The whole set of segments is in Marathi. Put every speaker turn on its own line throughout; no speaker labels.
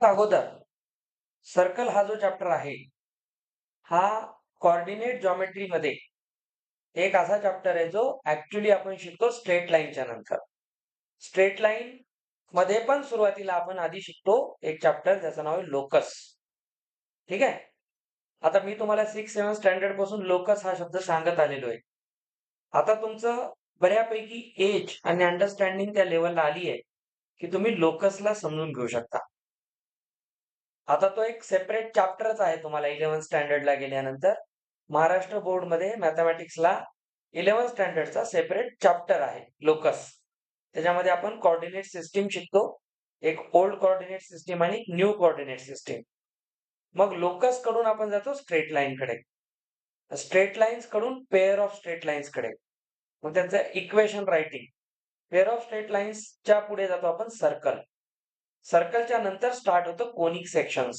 अगोदर सर्कल हा जो चॅप्टर आहे, हा कोऑर्डिनेट जॉमेट्रीमध्ये एक असा चॅप्टर आहे जो ॲक्चुअली आपण शिकतो स्ट्रेट लाईनच्या नंतर. स्ट्रेट लाईन मध्ये पण सुरुवातीला आपण आधी शिकतो एक चॅप्टर ज्याचं नाव आहे लोकस. ठीक आहे. आता मी तुम्हाला 6-7 स्टँडर्ड पासून लोकस हा शब्द सांगत आलेलो आहे. आता तुमचं बऱ्यापैकी एज आणि अंडरस्टँडिंग त्या लेव्हलला आली आहे, की तुम्ही लोकसला समजून घेऊ शकता. आता तो एक सेपरेट चॅप्टरच आहे तुम्हाला 11th स्टँडर्डला गेल्यानंतर. महाराष्ट्र बोर्डमध्ये मॅथेमॅटिक्सला 11th स्टँडर्डचा सेपरेट चॅप्टर आहे लोकस. त्याच्यामध्ये आपण कोऑर्डिनेट सिस्टीम शिकतो. एक ओल्ड कोऑर्डिनेट सिस्टीम आणि न्यू कोऑर्डिनेट सिस्टीम. मग लोकस कडून आपण जातो स्ट्रेट लाईन कडे. स्ट्रेट लाईन्स कडून पेअर ऑफ स्ट्रेट लाईन्स कडे. मग त्यांचं equation writing. Pair of straight लाईन्सच्या पुढे जातो आपण सर्कल. सर्कलच्या नंतर स्टार्ट होतं कोनिक सेक्शन्स.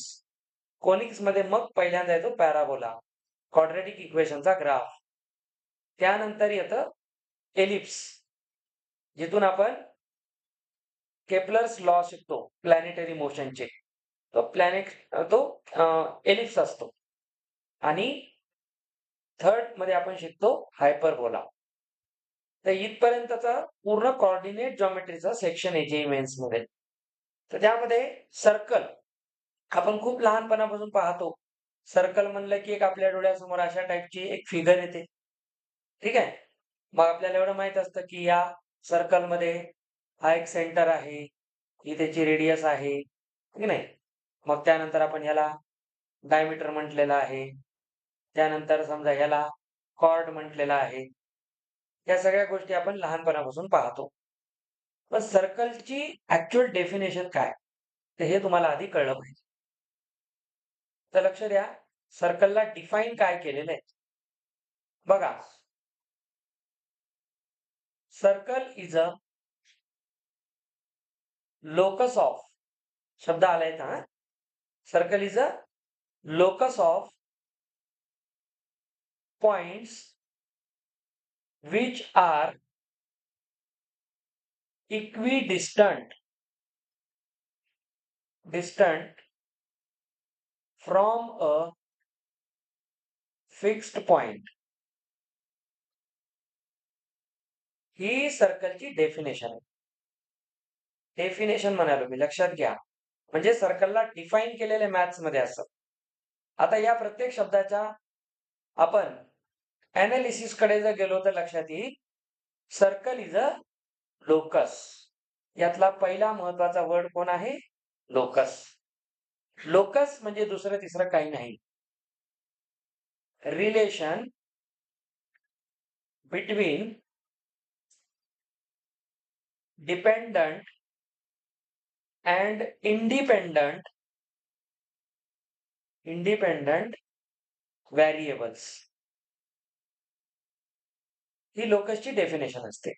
कोनिक्स मध्ये मग पहिल्यांदा येतो पॅराबोला, क्वाड्रॅटिक इक्वेशनचा ग्राफ. त्यानंतर येतं एलिप्स, जिथून आपण केपलर्स लॉ शिकतो प्लॅनेटरी मोशनचे. तो एलिप्स असतो. आणि थर्ड मध्ये आपण शिकतो हायपरबोला. तर इथपर्यंतचा पूर्ण कोऑर्डिनेट जॉमेट्रीचा सेक्शन आहे जेईई मेन्स मध्ये. तर त्यामध्ये सर्कल आपण खूप लहानपणापासून पाहतो. सर्कल म्हणलं की एक आपल्या डोळ्यासमोर अशा टाईपची एक फिगर येते. ठीक आहे. मग आपल्याला एवढं माहित असतं की या सर्कलमध्ये हा एक सेंटर आहे, ही त्याची रेडियस आहे, की नाही. मग त्यानंतर आपण ह्याला डायमीटर म्हटलेलं आहे. त्यानंतर समजा ह्याला कॉर्ड म्हटलेला आहे. या सगळ्या गोष्टी आपण लहानपणापासून पाहतो. पण सर्कलची ऍक्च्युअल डेफिनेशन काय, तर हे तुम्हाला आधी कळलं पाहिजे. तर लक्ष द्या, सर्कलला डिफाईन काय केलेलं आहे बघा. Circle is a locus of, शब्द आलाय का? Circle is a locus of points which are equidistant from a fixed point. ही सर्कलची डेफिनेशन आहे. डेफिनेशन म्हणालो मी, लक्षात घ्या. म्हणजे सर्कलला डिफाईन केलेले मॅथ्स मध्ये असं. आता या प्रत्येक शब्दाच्या आपण अनालिसिस कडे जर गेलो तर लक्षात येईल, सर्कल इज अ लोकस. यातला पहिला महत्वाचा वर्ड कोण आहे? लोकस. लोकस म्हणजे दुसरं तिसरं काही नाही. Relation between dependent and independent variables, ही लोकसची डेफिनेशन असते.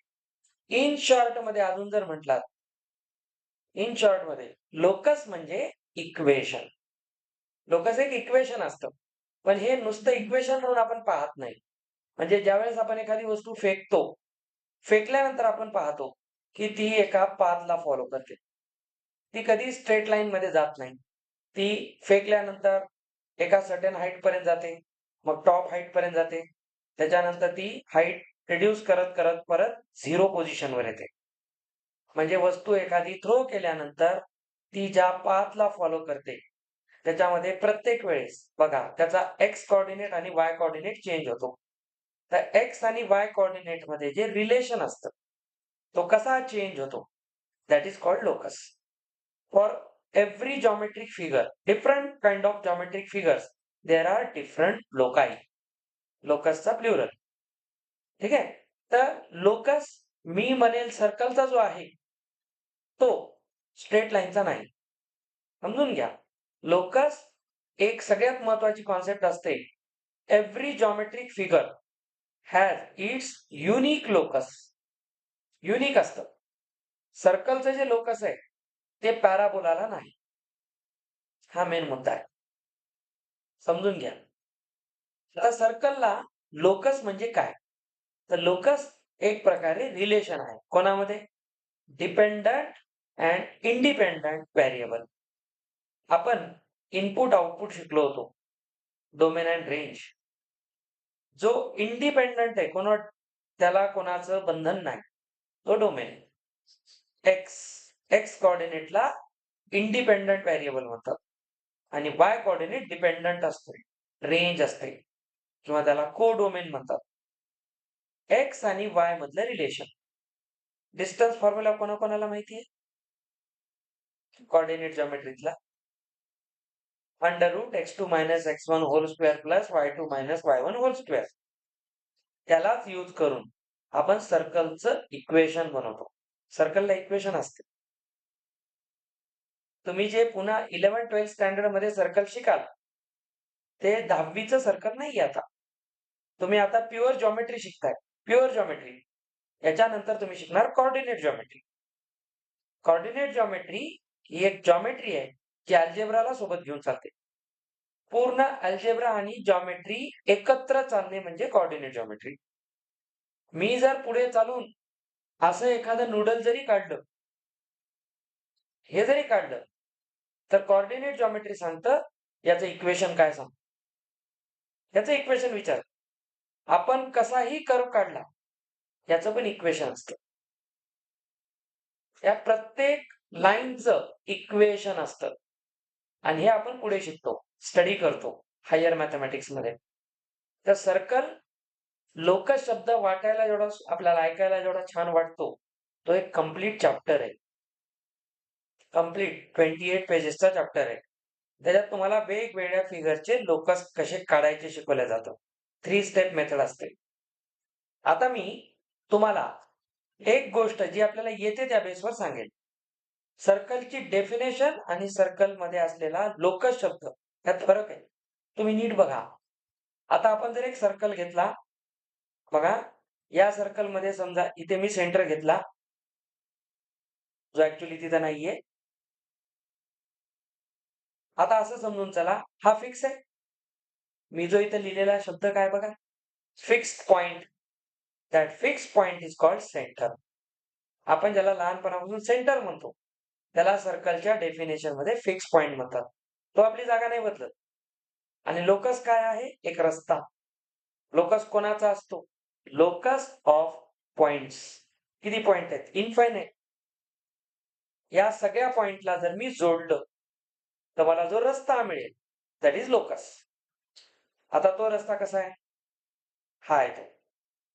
इन शॉर्ट मध्ये अजून जर म्हटलात, इन शॉर्ट मध्ये लोकस म्हणजे इक्वेशन. लोकस एक इक्वेशन असतं, पण हे नुसतं इक्वेशन म्हणून आपण पाहत नाही. म्हणजे ज्यावेळेस आपण एखादी वस्तू फेकतो, फेकल्यानंतर आपण पाहतो की ती एका पाथला फॉलो करते. ती कधी स्ट्रेट लाईन मध्ये जात नाही. ती फेकल्यानंतर एका सर्टेन हाईट पर्यंत जाते, मग टॉप हाईट पर्यंत जाते. त्याच्यानंतर ती हाईट रिड्यूस करत करत परत 0 पोझिशनवर येते. म्हणजे वस्तू एखादी थ्रो केल्यानंतर ती ज्या पाथला फॉलो करते, त्याच्यामध्ये प्रत्येक वेळेस बघा त्याचा एक्स कोऑर्डिनेट आणि वाय कोऑर्डिनेट चेंज होतो. तर एक्स आणि वाय कोऑर्डिनेट मध्ये जे रिलेशन असतं, तो कसा चेंज होतो, that is called locus. For every geometric figure, different kind of geometric figures, there are different loci. लोकसचा प्लुरल. ठीक आहे. तर लोकस मी म्हणेल सर्कलचा जो आहे तो स्ट्रेट लाईनचा नाही. समजून घ्या. लोकस एक सगळ्यात महत्वाची कॉन्सेप्ट असते. Every geometric figure has its unique locus. Unique असतं. सर्कलचं जे लोकस आहे ते पॅराबोलाला नाही. हा मेन मुद्दा आहे, समजून घ्या. आता सर्कलला लोकस म्हणजे काय, तर लोकस एक प्रकारे रिलेशन आहे. कोणामध्ये? Dependent and independent variable. आपण इनपुट आउटपुट शिकलो होतो, डोमेन अँड रेंज. जो इंडिपेंडंट आहे, त्याला कोणाचं बंधन नाही, तो डोमेन. एक्स कोऑर्डिनेटला इंडिपेंडंट व्हेरिएबल म्हणतात आणि वाय कोऑर्डिनेट डिपेंडंट असते, रेंज असते किंवा त्याला को डोमेन म्हणतात. एक्स आणि वाय मधलं रिलेशन. डिस्टन्स फॉर्म्युला कोणाकोणाला माहिती आहे? कोऑर्डिनेट जॉमेट्रीतला √x2 - x1 whole square plus y2 - y1 whole square. त्यालाच यूज करून आपण सर्कलचं इक्वेशन बनवतो. सर्कलला इक्वेशन असते. तुम्ही जे पुन्हा 11-12 स्टँडर्ड मध्ये सर्कल शिकाल, ते 10वीचं सर्कल नाही आता. तुम्ही आता प्युअर जॉमेट्री शिकताय. Pure geometry. याच्यानंतर तुम्ही शिकणार कोऑर्डिनेट जॉमेट्री. कोऑर्डिनेट जॉमेट्री ही एक जॉमेट्री आहे जी अल्जेब्राला सोबत घेऊन चालते. पूर्ण अल्जेब्रा आणि जॉमेट्री एकत्र चालणे म्हणजे कोऑर्डिनेट जॉमेट्री. मी जर पुढे चालून असं एखादं नूडल जरी काढलं, हे जरी काढलं, तर कोऑर्डिनेट जॉमेट्री सांगतं याचं इक्वेशन काय सांग. याचं इक्वेशन विचार. आपण कसाही कर्व काढला, याचं पण इक्वेशन असतं. या प्रत्येक लाईनचं इक्वेशन असतं आणि हे आपण पुढे शिकतो, स्टडी करतो हायर मॅथमॅटिक्स मध्ये. तर सर्कल लोकस शब्द वाटायला जेवढा आपल्याला ऐकायला जेवढा छान वाटतो, तो एक कम्प्लीट चॅप्टर आहे. कम्प्लीट 28 पेजेसचा चॅप्टर आहे. त्याच्यात तुम्हाला वेगवेगळ्या फिगरचे लोकस कसे काढायचे शिकवले जातं. 3 स्टेप मेथड असते. आता मी तुम्हाला एक गोष्ट जी आपल्याला येते त्या बेसवर सांगेल. सर्कलची डेफिनेशन आणि सर्कल मध्ये असलेला लोकस शब्द यात फरक आहे. तुम्ही नीट बघा. आता आपण जर एक सर्कल घेतला, बघा, या सर्कल मध्ये समजा इथे मी सेंटर घेतला, जो ऍक्च्युली तिथं नाहीये. आता असं समजून चला, हा फिक्स आहे. मी जो इथे लिहिलेला शब्द काय बघा, fixed point. That fixed point is called centre. आपण ज्याला लहानपणापासून सेंटर म्हणतो, त्याला सर्कलच्या डेफिनेशन मध्ये फिक्स पॉइंट म्हणतात. तो आपली जागा नाही बदलत. आणि लोकस काय आहे? एक रस्ता. लोकस कोणाचा असतो? Locus of points. किती पॉइंट आहेत? इन्फायनाइट. या सगळ्या पॉइंटला जर मी जोडलं, तर मला जो रस्ता मिळेल, दॅट इज लोकस. आता तो रस्ता कसा आहे? हा आहे तो.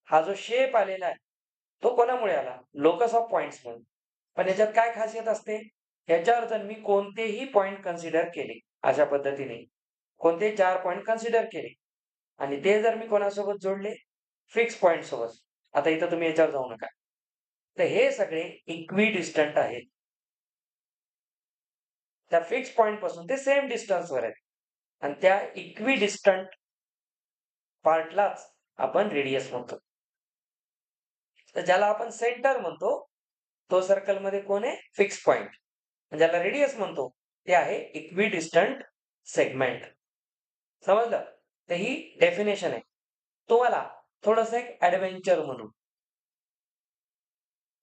हा जो शेप आलेला आहे, तो कोणामुळे आला? लोकस ऑफ पॉइंट्स म्हणून. पण याच्यात काय खासियत असते? याच्यावर जर मी कोणतेही पॉइंट कन्सिडर केले, अशा पद्धतीने कोणते 4 पॉइंट कन्सिडर केले आणि ते जर मी कोणासोबत जोडले? फिक्स पॉइंट सोबत. आता इथं तुम्ही याच्यावर जाऊ नका. तर हे सगळे इक्विडिस्टंट आहेत. त्या फिक्स पॉइंट पासून ते सेम डिस्टन्सवर आहेत आणि त्या इक्विडिस्टंट पार्टलाच आपण रेडियस म्हणतो. तर ज्याला आपण सेंटर म्हणतो, तो सर्कल मध्ये कोण आहे? Fix point. ज्याला रेडियस म्हणतो, ते आहे इक्विडिस्टंट सेगमेंट. समजलं? तर ही डेफिनेशन आहे. तुम्हाला थोडस एक ऍडव्हेंचर म्हणून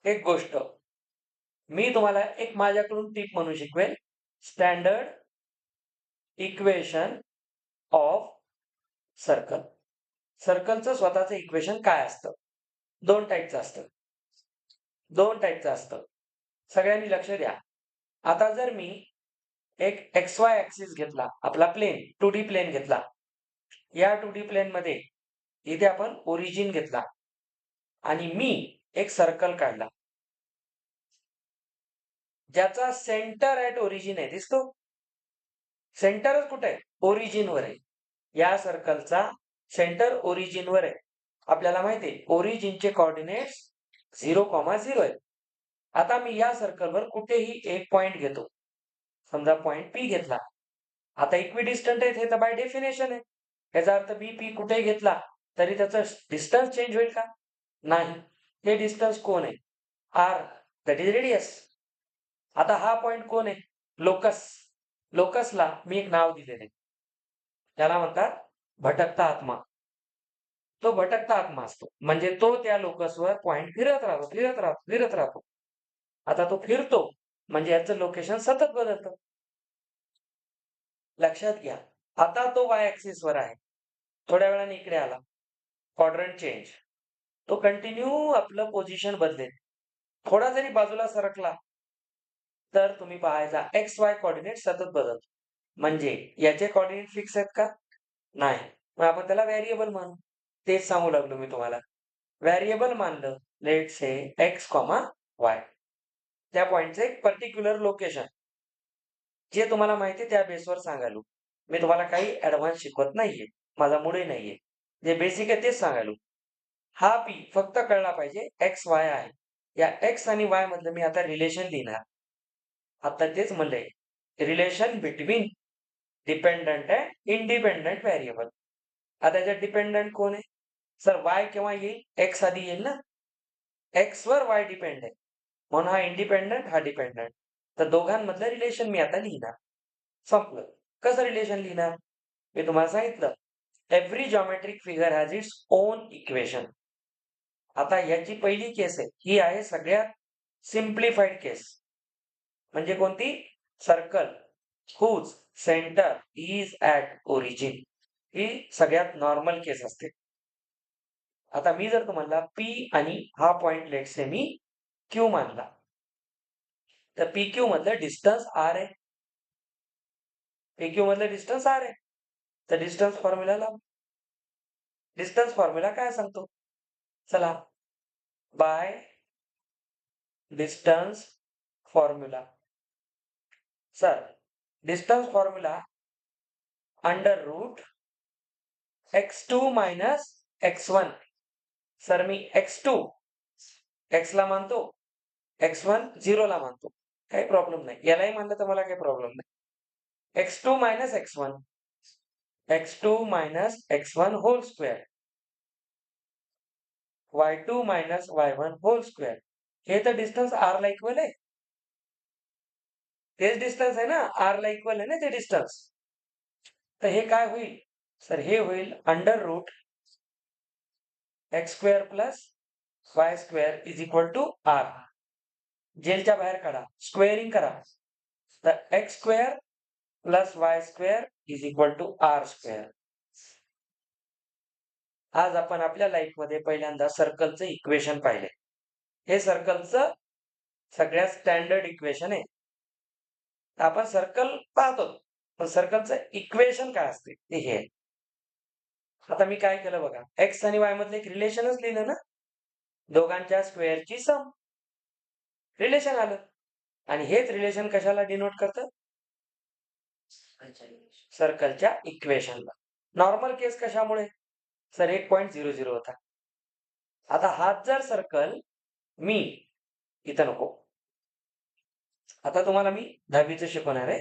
एक गोष्ट मी तुम्हाला एक माझ्याकडून टिप म्हणून शिकवेल. Standard equation of circle. सर्कलचं स्वतःचं इक्वेशन काय असतं? 2 टाईपचं असतं. 2 टाईपचं असतं. सगळ्यांनी लक्ष द्या. आता जर मी एक XY ऍक्सिस घेतला, आपला प्लेन 2D प्लेन घेतला. या 2D प्लेन मध्ये इथे आपण ओरिजिन घेतला आणि मी एक सर्कल काढला, ज्याचा सेंटर ऍट ओरिजिन आहे. दिसतो? सेंटरच कुठे आहे? ओरिजिन वर आहे. या सर्कलचा सेंटर ओरिजिन वर आहे. आपल्याला माहिती आहे ओरिजिनचे कोऑर्डिनेट्स 0,0 आहेत. आता मी या सर्कलवर कुठेही एक पॉइंट घेतो. समजा पॉइंट P घेतला. आता इक्विडिस्टंट आहेत हे तर बाय डेफिनेशन आहे. याचा अर्थ P कुठेही घेतला तरी त्याचा डिस्टन्स चेंज होईल का? नाही. हे डिस्टन्स कोण आहे? R, that is radius. आता हा पॉइंट कोण आहे? लोकस. लोकसला मी एक नाव दिलेले आहे. त्याला म्हणतात भटकता आत्मा. तो भटकता आत्मा असतो. म्हणजे तो त्या लोकसवर पॉइंट फिरत राहतो, फिरत राहतो, फिरत राहतो. आता तो फिरतो म्हणजे याचं लोकेशन सतत बदलतं. लक्षात घ्या, आता तो वाय ऍक्सिस वर आहे. थोड्या वेळाने इकडे आला, क्वाड्रंट चेंज. तो कंटिन्यू आपलं पोझिशन बदलेल. थोडा जरी बाजूला सरकला तर तुम्ही पाहायचा एक्स वाय कोऑर्डिनेट सतत बदलतो. म्हणजे याचे कोऑर्डिनेट फिक्स आहेत का? नाही. मग आपण त्याला व्हेरिएबल म्हणू. तेच सांगू लागलो मी तुम्हाला. व्हेरिएबल मानलं, लेट से एक्स, वाय. त्या पॉइंटचं एक पर्टिक्युलर लोकेशन जे तुम्हाला माहिती आहे त्या बेसवर सांगायलो. मी तुम्हाला काही ॲडव्हान्स शिकवत नाहीये. माझा मूडही नाहीये. जे बेसिक आहे तेच सांगायलो. हा पी फक्त कळला पाहिजे एक्स वाय आहे. या एक्स आणि वाय मधलं मी आता रिलेशन लिहिणार. आता तेच म्हणलंय, relation between dependent and independent variable. आता याच्यात डिपेंडंट कोण आहे? सर वाय केव्हा येईल? एक्स आधी येईल ना. एक्स वर वाय डिपेंड आहे. म्हणून हा इंडिपेंडंट, हा डिपेंडंट. तर दोघांमधलं रिलेशन मी आता लिहिणार. संपलं. कसं रिलेशन लिहिणार? मी तुम्हाला सांगितलं, every geometric figure has its own equation. आता याची पहिली केस आहे, ही आहे सगळ्यात सिम्प्लिफाईड केस. म्हणजे कोणती? Circle whose centre is at origin. ही सगळ्यात नॉर्मल केस असते. आता मी जर तुम्हाला पी आणि हा पॉइंट लेट से मी क्यू मानला, तर पी क्यू मधलं डिस्टन्स आर आहे. पी क्यू मधलं डिस्टन्स आर आहे. तर डिस्टन्स फॉर्म्युला लावू. डिस्टन्स फॉर्म्युला काय सांगतो? चला, by distance formula. Sir, distance formula under root x2 minus x1. Sir मी x2 x ला मानतो, x1 0 ला मानतो. काही प्रॉब्लेम नाही. यालाही मानलं तर मला काही प्रॉब्लेम नाही. x2 minus x1, x2 minus x1 whole square, y2 minus y1 whole square. हे तर डिस्टन्स r ला इक्वल आहे. तेच डिस्टन्स आहे ना, r ला इक्वल आहे ना ते डिस्टन्स. तर हे काय होईल? सर हे होईल under root X square plus Y square is equal to R. जेलच्या बाहेर काढा, स्क्वेअरिंग करा. तर X square plus Y square is equal to R square. आज आपण आपल्या लाईफमध्ये पहिल्यांदा सर्कलचं इक्वेशन पाहिले. हे सर्कलचं सगळ्यात स्टँडर्ड इक्वेशन आहे. आपण सर्कल पाहतो, पण सर्कलचं इक्वेशन काय असते ते हे आहे. आता मी काय केलं बघा, एक्स आणि वाय मधलं एक रिलेशनच लिहिलं ना, दोघांच्या स्क्वेअरची सम. रिलेशन आलं. आणि हेच रिलेशन कशाला डिनोट करतं? सर्कलच्या इक्वेशनला. नॉर्मल केस कशामुळे? सर 1.00 होता. आता हाच जर सर्कल मी इथं नको. आता तुम्हाला मी 10वीचं शिकवणार आहे.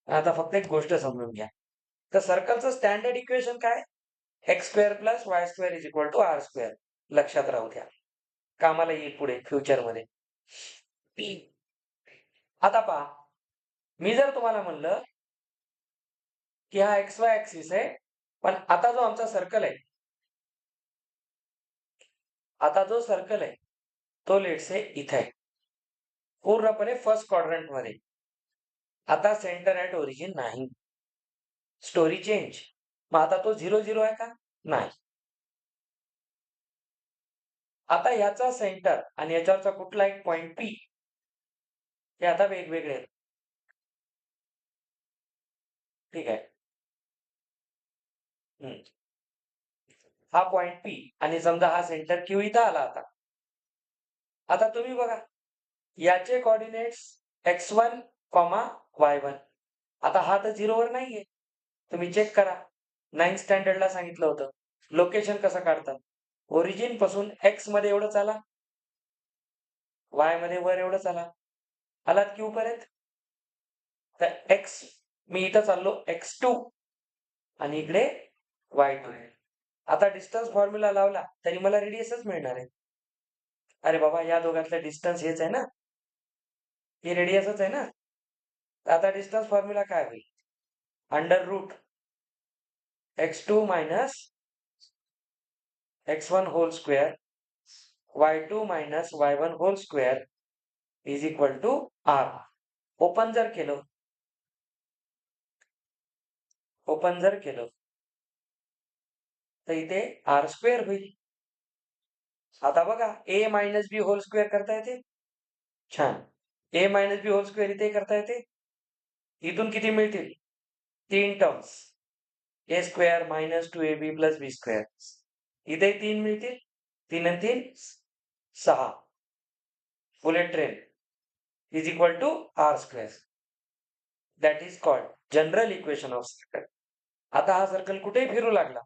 आता फक्त एक गोष्ट समजून घ्या. तर सर्कलचं स्टँडर्ड इक्वेशन काय? X square plus Y square is equal to R square. लक्षात राहू द्या. कामाला येईल पुढे फ्युचरमध्ये. आता पहा, मी जर तुम्हाला म्हणलं की हा एक्स वाय ऍक्सिस आहे, पण आता जो आमचा सर्कल आहे, आता जो सर्कल आहे तो लेट से इथे आहे, पूर्णपणे फर्स्ट क्वाड्रंट मध्ये. आता सेंटर ॲट ओरिजिन नाही. Story change. मग आता तो 0-0 आहे का? नाही. आता याचा सेंटर आणि याच्यावरचा कुठला एक पॉइंट पी हे आता वेगवेगळे आहेत. ठीक आहे. हा पॉइंट पी आणि समजा हा सेंटर क्यू इथं आला. आता तुम्ही बघा, याचे कोऑर्डिनेट्स x1, y1. आता हा तर 0 वर नाहीये. तुम्ही चेक करा. 9th स्टँडर्डला सांगितलं होतं. लोकेशन कसं काढतात? ओरिजिन पासून x मध्ये एवढं चाला, y मध्ये वर एवढं चाला. आलात क्यू पर्यंत. तर x मी इथं चाललो x2 आणि इकडे y2. आता डिस्टन्स फॉर्म्युला लावला तरी मला रेडियसच मिळणार आहे. अरे बाबा, या दोघांतलं डिस्टन्स हेच आहे ना, हे रेडियसच आहे ना. तर आता डिस्टन्स फॉर्म्युला काय होईल? Under root x2 minus x1 whole square, y2 minus y1 whole square is equal to R. Open जर केलं ओपन जर केलं तर इथे आर स्क्वेअर होईल. आता बघा A minus B whole square करता येते. छान. A minus B whole square इथे करता येते. इथून किती मिळतील? 3 terms. A square minus 2ab plus B square. इथे 3 मिळतील. 3 आणि 3 6. Bullet train is equal to R square. That is called general equation of circle. आता हा सर्कल कुठेही फिरू लागला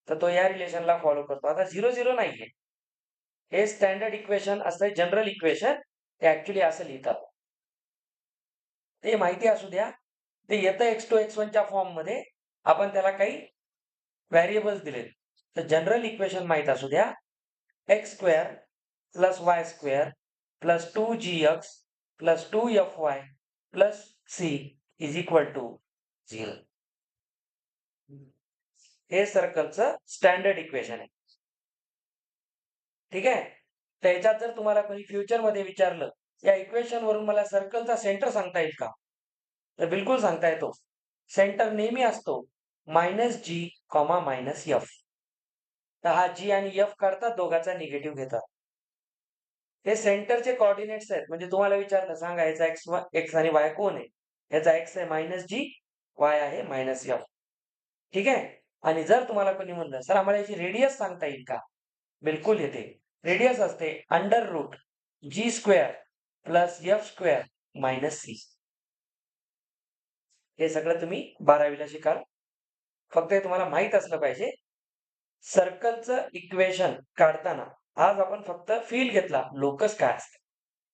तर तो या रिलेशनला फॉलो करतो. आता 0 0 नाहीये. हे स्टँडर्ड इक्वेशन असतं, जनरल इक्वेशन. ते ऍक्च्युली असं लिहितात. ते माहिती असू द्या. ते येतं x2 x1 च्या फॉर्म मध्ये. आपण त्याला काही व्हेरिएबल्स दिले. तर जनरल इक्वेशन माहित असू द्या. x square plus y square plus 2gx plus 2fy plus c is equal to 0. हे सर्कलचं स्टँडर्ड इक्वेशन आहे. ठीक आहे. तर याच्यात जर तुम्हाला कोणी फ्युचरमध्ये विचारलं या इक्वेशन वरून मला सर्कलचा सेंटर सांगता येईल का, तर बिलकुल सांगता येतो. सेंटर नेहमी असतो -g, -f. तर हा g आणि f करतात, दोघांचा निगेटिव्ह घेतात. हे सेंटरचे कोऑर्डिनेट्स आहेत. म्हणजे तुम्हाला विचारलं सांगा याचा x आणि y कोण आहे. याचा x आहे -g, y आहे -f. ठीक आहे. आणि जर तुम्हाला कोणी म्हणलं सर आम्हाला याची रेडियस सांगता येईल का, बिलकुल येते. रेडियस असते √g square plus f square minus c. हे सगळं तुम्ही 12वीला शिकाल. फक्त हे तुम्हाला माहित असलं पाहिजे. सर्कलचं इक्वेशन काढताना आज आपण फक्त फील घेतला, लोकस काय असतं.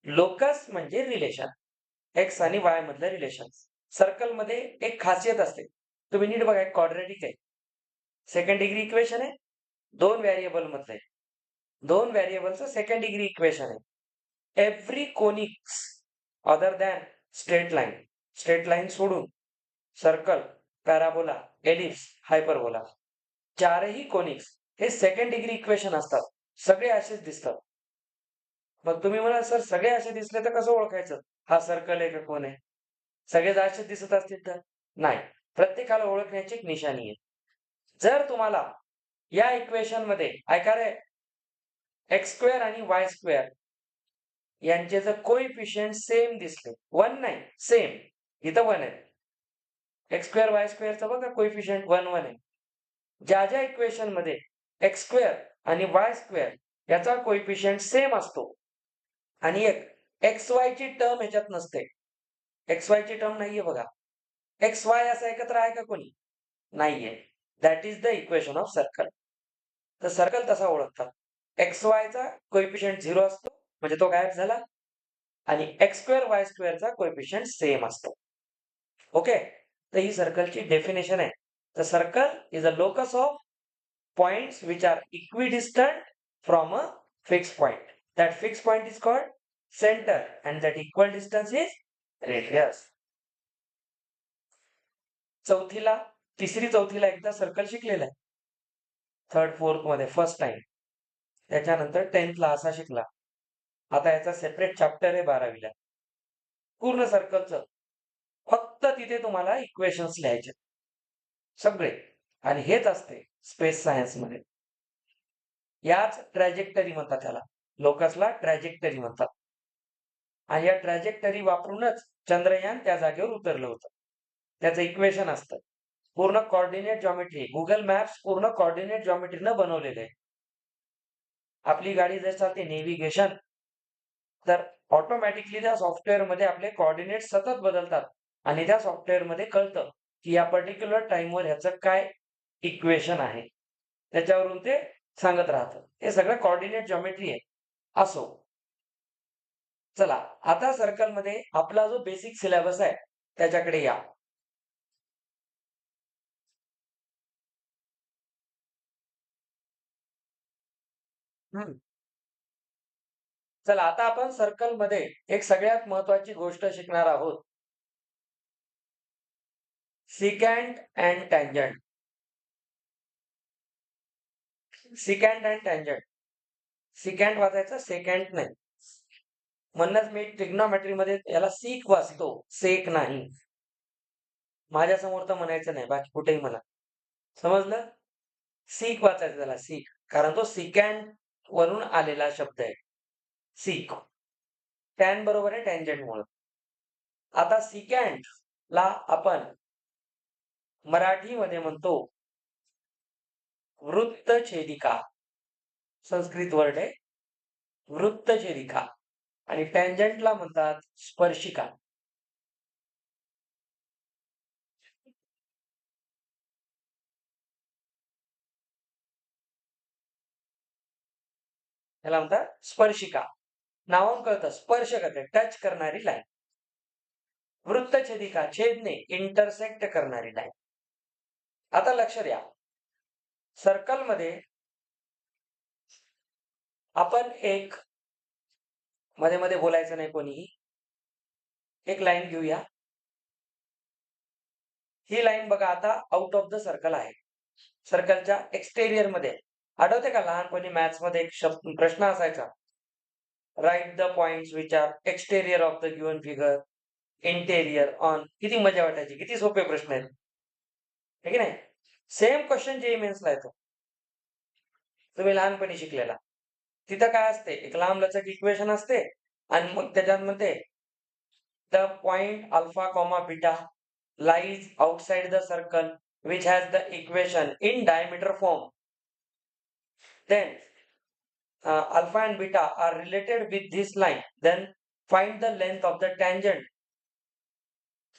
लोकस म्हणजे रिलेशन, एक्स आणि वाय मधलं रिलेशन. सर्कल मध्ये एक खासियत असते. तुम्ही नीट बघा, एक क्वाड्रॅटिक आहे, सेकंड डिग्री इक्वेशन आहे, 2 व्हेरिएबल मधलं. 2 व्हेरिएबलचं सेकंड डिग्री इक्वेशन आहे. Every conics other than straight line सोडून सर्कल, पॅराबोला, एलिप्स, हायपरबोला, चारही कोनिक्स हे सेकंड डिग्री इक्वेशन असतात. सगळे असेच दिसतात. मग तुम्ही म्हणाल सर सगळे असे दिसले तर कसं ओळखायचं हा सर्कल आहे का कोण आहे. सगळे असेच दिसत असतील तर नाही. प्रत्येकाला ओळखण्याची एक निशाणी आहे. जर तुम्हाला या इक्वेशन मध्ये ऐका रे, एक्स स्क्वेअर आणि वाय स्क्वेअर यांचे जर कोइफिशियंट सेम दिसले, 1 नाही सेम, इथं 1 आहे. एक्स स्क्वेअर वाय स्क्वेअरचा बघा कोइफिशियंट 1 1 आहे. ज्या ज्या इक्वेशन मध्ये एक्स स्क्वेअर आणि वाय स्क्वेअर याचा कोइफिशियंट सेम असतो आणि एक एक्स वाय ची टर्म ह्याच्यात नसते. एक्स वाय ची टर्म नाहीये बघा. एक्स वाय असं एकत्र आहे का कोणी? नाहीये. That is the equation of circle. तर सर्कल तसा ओळखतात. एक्स वाय चा कोइफिशियंट 0 असतो म्हणजे तो गायब झाला आणि एक्स स्क्वेअर वाय स्क्वेअरचा कोइफिशियंट सेम असतो. ओके. तर ही सर्कलची डेफिनेशन आहे. The circle is a locus of points which are equidistant from a fixed point. That fixed point is called center and that equal distance is radius. तिसरी चौथीला एकदा सर्कल शिकलेला आहे. 3rd 4th मध्ये फर्स्ट टाइम. त्याच्यानंतर 10th ला असा शिकला. आता याचा सेपरेट चॅप्टर आहे 12वीला. पूर्ण सर्कलचं फक्त तिथे तुम्हाला इक्वेशन्स लिहायचे सगळे. आणि हेच असते स्पेस सायन्स मध्ये. याच ट्रॅजेक्टरी म्हणतात त्याला. लोकसला ट्रॅजेक्टरी म्हणतात. आणि या ट्रॅजेक्टरी वापरूनच चंद्रयान त्या जागेवर उतरलं होतं. त्याचं इक्वेशन असतं. पूर्ण कोऑर्डिनेट जॉमेट्री. गुगल मॅप्स पूर्ण कोऑर्डिनेट जॉमेट्रीनं बनवलेले आहे. आपली गाडी जर चालते नेव्हिगेशन, तर ऑटोमॅटिकली त्या सॉफ्टवेअर मध्ये आपले कोऑर्डिनेट सतत बदलतात आणि त्या सॉफ्टवेअर मध्ये कळतं की या पर्टिक्युलर टाइमवर ह्याचं काय इक्वेशन आहे. त्याच्यावरून ते सांगत राहतं. हे सगळं कोऑर्डिनेट जॉमेट्री आहे. असो, चला आता सर्कल मध्ये आपला जो बेसिक सिलेबस आहे त्याच्याकडे या. चला आता आपण सर्कल मध्ये एक सगळ्यात महत्वाची गोष्ट शिकणार आहोत, secant and tangent. Secant and tangent. Secant वाचायचं, सेकंड नाही. म्हणूनच मी ट्रिग्नोमेट्री मध्ये याला सीक वाचतो, सेक नाही. माझ्यासमोर तर म्हणायचं नाही, बाकी कुठेही म्हणा. समजलं? सीक वाचायचं त्याला, सीक. कारण तो सिकॅन्ड वरून आलेला शब्द आहे. सीक. टॅन बरोबर आहे टँजंटमुळं. आता सिकॅन्डला आपण मराठीमध्ये म्हणतो वृत्तछेदिका. संस्कृत वर्ड आहे. वृत्तछेदिका. आणि टँजंटला म्हणतात स्पर्शिका. त्याला म्हणतात स्पर्शिका. नावावरून कळतं स्पर्श करते, टच करणारी लाईन. वृत्तछेदिका, छेदणे, इंटरसेक्ट करणारी लाईन. आता लक्ष द्या, सर्कलमध्ये आपण एक मध्ये मध्ये बोलायचं नाही कोणीही. एक लाईन घेऊया. ही लाईन बघा आता आउट ऑफ द सर्कल आहे. सर्कलच्या एक्सटेरियर मध्ये. आठवते का लहानपणी मॅथ्स मध्ये एक प्रश्न असायचा, write the points which are exterior of the given figure, interior on. किती मजा वाटायची, किती सोपे प्रश्न आहेत, है की नाही? सेम क्वेश्चन जेईई मेन्सला येतो. तुम्ही लहानपणी शिकलेला. तिथं काय असते, एक लांब लचक इक्वेशन असते आणि मग त्याच्यात म्हणते the point alpha comma beta lies outside the circle which has the equation in diameter form. Then alpha and beta are related with this line. Then find the length of the tangent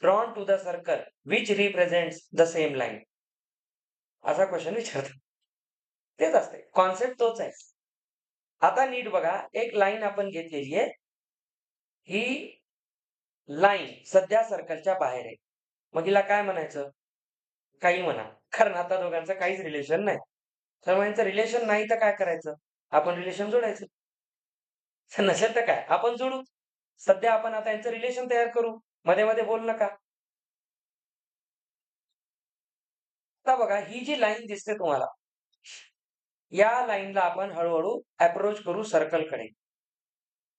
drawn to the circle which represents the same line. असा क्वेश्चन विचारतात. तेच असते, कॉन्सेप्ट तोच आहे. आता नीट बघा, एक लाईन आपण घेतलेली आहे. ही लाईन सध्या सर्कलच्या बाहेर आहे. मग हिला काय म्हणायचं? काही म्हणा, कारण आता दोघांचं काहीच रिलेशन नाही. तर यांचं रिलेशन नाही तर काय करायचं? आपण रिलेशन जोडायचं. नसेल तर काय, आपण जोडू. सध्या आपण आता यांचं रिलेशन तयार करू. मध्ये मध्ये बोल नका. आता बघा, ही जी लाईन दिसते तुम्हाला, या लाईनला आपण हळूहळू अप्रोच करू सर्कलकडे.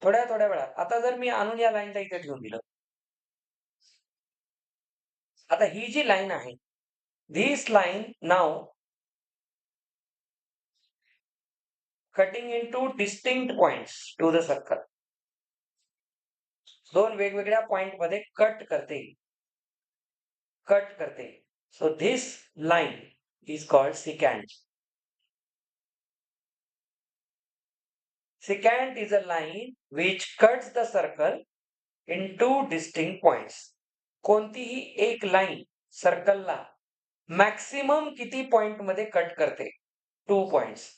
थोड्या थोड्या वेळात. आता जर मी आणून या लाईनला इथे ठेवून दिलं, आता ही जी लाईन आहे, धिस लाईन नाव cutting into distinct points to the circle. दोन वेगवेगळ्या पॉइंट मध्ये कट करते. So this line is called secant. Secant is a line which cuts the circle in two distinct points. कोणतीही एक लाईन सर्कलला मॅक्सिमम किती पॉइंट मध्ये कट करते? 2 पॉइंट्स.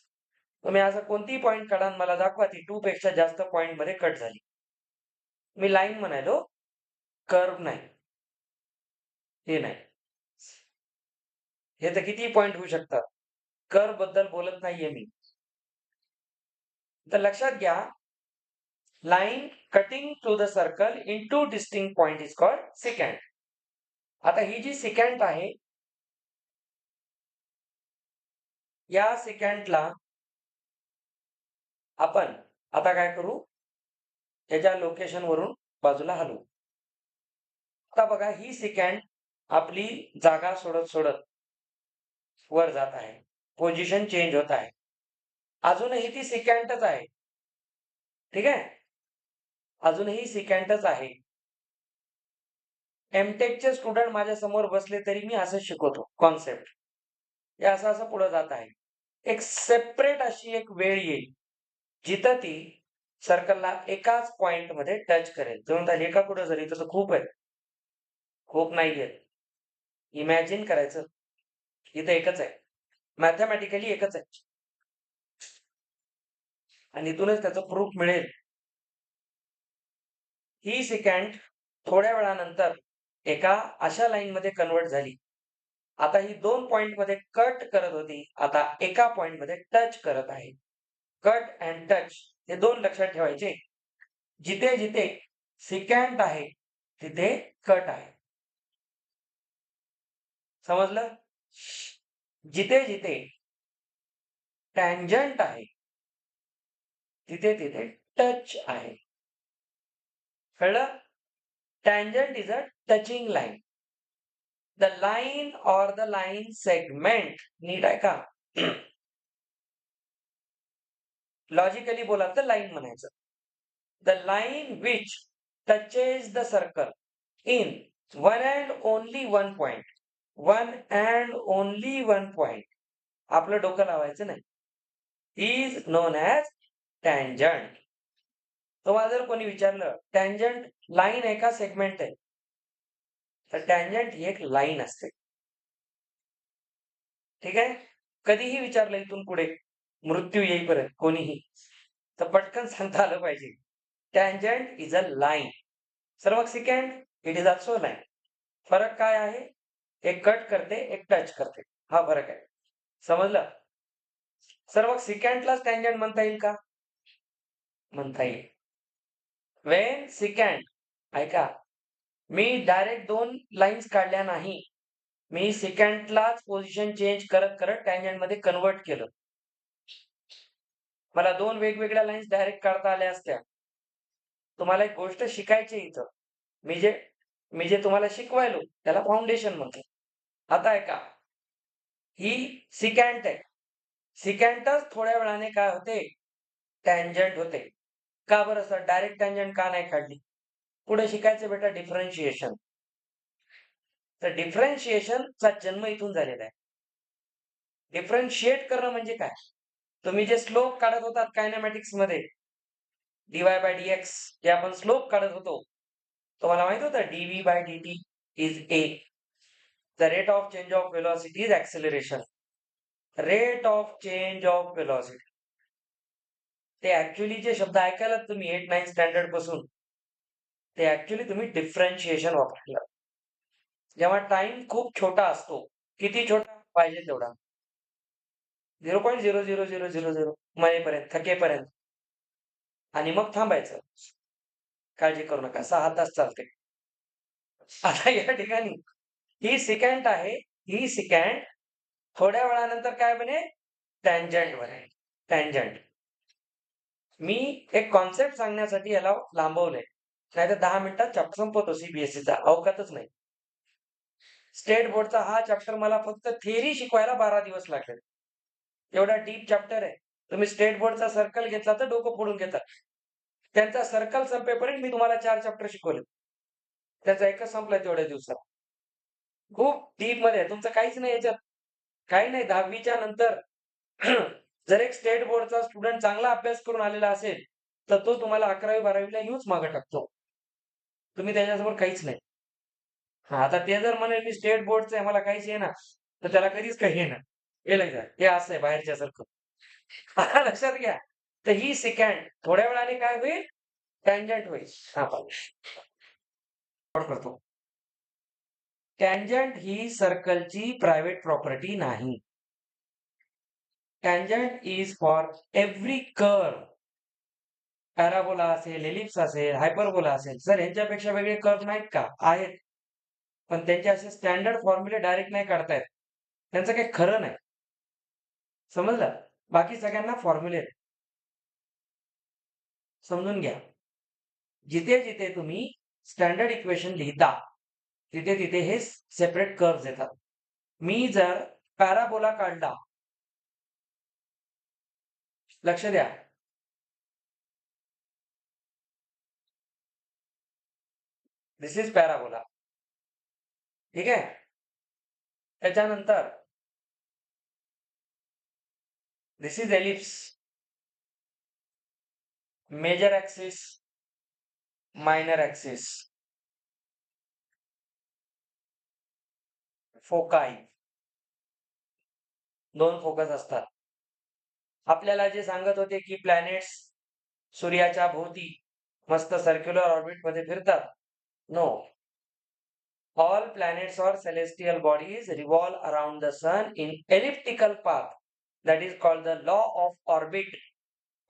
तुम्ही असं कोणतीही पॉइंट काढा मला दाखवा ती 2 पेक्षा जास्त पॉइंट मध्ये कट झाली. मी लाईन म्हणालो, कर्व नाही. हे नाही. हे तर किती पॉइंट होऊ शकतात. कर्व बद्दल बोलत नाहीये मी. तर लक्षात घ्या, line cutting through the circle in two distinct point is called secant. आता ही जी secant आहे, या secantला आपण आता काय करू, त्याच्या लोकेशन वरून बाजूला हलवू. आता बघा, ही secant आपली जागा सोडत सोडत वर जात आहे. पोझिशन चेंज होत आहे. अजूनही ती secantच आहे. ठीक आहे, अजूनही secantच आहे. एमटेकचे स्टुडंट माझ्या समोर बसले तरी मी असं शिकवतो कॉन्सेप्ट. हे असं असं पुढे जात आहे. एक सेपरेट अशी एक वेळ येईल जिथं ती सर्कलला एकाच पॉइंट मध्ये टच करेल. तुम्ही हे का कुठं झाली, तसं खूप आहे. खूप नाहीये. इमॅजिन करायचं, इथं एकच आहे. मॅथमॅटिकली एकच आहे. आणि इथूनच त्याचं प्रूफ मिळेल. ही सेकंड थोड्या वेळानंतर एका अशा लाईन मध्ये कन्वर्ट झाली. आता ही 2 पॉइंट मध्ये कट करत होती, आता एका पॉइंट मध्ये टच करत आहे. कट अँड टच हे 2 लक्षात ठेवायचे. जिथे जिथे सिकॅन्ट आहे तिथे कट आहे. समजलं? जिथे जिथे टँजंट आहे तिथे तिथे टच आहे. कळलं? Tangent is a touching line. The line or the line segment, नीट आहे का? लॉजिकली बोला तर लाईन म्हणायचं. The line which touches the circle in one and only one point, one and only one point, आपलं डोकं लावायचं नाही, इज नोन ॲज टँजंट. तुम्हाला जर कोणी विचारलं टँजंट लाईन आहे का सेगमेंट आहे, तर टँजंट ही एक लाईन असते. ठीक आहे? कधीही विचारलं इथून पुढे मृत्यू येईपर्यंत कोणीही, तर पटकन सांगता आलं पाहिजे, tangent is a line. Sir मग second, it is also line. फरक काय आहे? एक कट करते, एक टच करते, हा फरक आहे. समजलं? सर मग सिकँडलाच टँजंट म्हणता येईल का? म्हणता येईल. वेन सिकँड, ऐका, मी डायरेक्ट दोन लाईन्स काढल्या नाही, मी सिकँडलाच पोझिशन चेंज करत करत टँजंट मध्ये कन्वर्ट केलं. मला दोन वेगवेगळ्या लाईन्स डायरेक्ट काढता आल्या असत्या. तुम्हाला एक गोष्ट शिकायची इथं. मी जे तुम्हाला शिकवायलो त्याला फाउंडेशन म्हणतो. आता ऐका, ही सिकँट आहे. सिकँटच थोड्या वेळाने काय होते? टँजंट होते. का बरं सर डायरेक्ट टँजंट का नाही काढली? पुढे शिकायचं बेटा डिफरन्शिएशन. तर डिफरन्शिएशनचा जन्म इथून झालेला आहे. डिफरन्शिएट करणं म्हणजे काय? तुम्ही जे स्लोप काढत होतात कायनेमॅटिक्स मध्ये, dy बाय dx, जे आपण स्लोप काढत होतो, तुम्हाला माहित होतं dv by dt is a. The rate of change of velocity is acceleration. Rate of change of velocity, ते ऍक्च्युअली जे शब्द ऐकायला तुम्ही 8-9 स्टँडर्ड पासून, ते ऍक्च्युअली तुम्ही डिफरन्शिएशन वापरला. जेव्हा टाइम खूप छोटा असतो, किती छोटा पाहिजे तेवढा, 0.00000 मरेपर्यंत, थकेपर्यंत, आणि मग थांबायचं. काळजी करू नका, 6 तास चालते. आता या ठिकाणी ही सिकँट आहे, ही सिकँट थोड्या वेळानंतर काय बनेल? टँजंट बनेल. टँजंट. मी एक कॉन्सेप्ट सांगण्यासाठी याला लांबवलंय, नाहीतर 10 मिनिटात चॅप्टर संपवतो सीबीएसईचा, अवकातच नाही. स्टेट बोर्डचा हा चॅप्टर मला फक्त थिअरी शिकवायला 12 दिवस लागले. एवढा डीप चॅप्टर आहे. तुम्ही स्टेट बोर्डचा सर्कल घेतला तर डोकं फोडून घेतात. त्यांचा सर्कल संपेपर्यंत मी तुम्हाला 4 चॅप्टर शिकवले. त्याचा एकच संपलाय तेवढ्या दिवसात. खूप डीप मध्ये आहे. तुमचं काहीच नाही याच्यात. काही नाही. 10वीच्या नंतर जर एक स्टेट बोर्डचा स्टुडंट चांगला अभ्यास करून आलेला असेल, तर तो तुम्हाला 11वी-12वीला येऊच मागे टाकतो. तुम्ही त्याच्यासमोर काहीच नाही. हां, आता ते जर म्हणे मी स्टेट बोर्डचं आहे, मला काहीच येईना, तर त्याला कधीच काही येणार. हे असं आहे बाहेरच्यासारखं. आता लक्षात घ्या. तर ही सेकंड थोड्या वेळाने काय होईल? टँजंट होईल. करतो. टँजंट ही सर्कलची प्रायव्हेट प्रॉपर्टी नाही. Tangent is for every curve. Parabola असेल, एलिप्स असेल, हायपरबोला असेल. सर ह्यांच्यापेक्षा वेगळे कर्व नाहीत का? आहेत. पण त्यांचे असे स्टँडर्ड फॉर्म्युले डायरेक्ट नाही काढता येत. त्यांचं काही खरं नाही. समजलं? बाकी सगळ्यांना फॉर्म्युले आहेत. समजून घ्या. जिथे जिथे तुम्ही स्टँडर्ड इक्वेशन लिहिता, तिथे तिथे हे सेपरेट कर्व्स येतात. मी जर पॅराबोला काढला, लक्ष द्या. This is parabola. ठीक आहे? त्याच्यानंतर this is ellipse. Major axis, minor axis, foci. 2 focus असतात. आपल्याला जे सांगत होते की प्लॅनेट्स सूर्याच्या भोवती मस्त सर्क्युलर ऑर्बिट मध्ये फिरतात. No. All planets or celestial bodies revolve around the sun in elliptical path. That is called the law of orbit,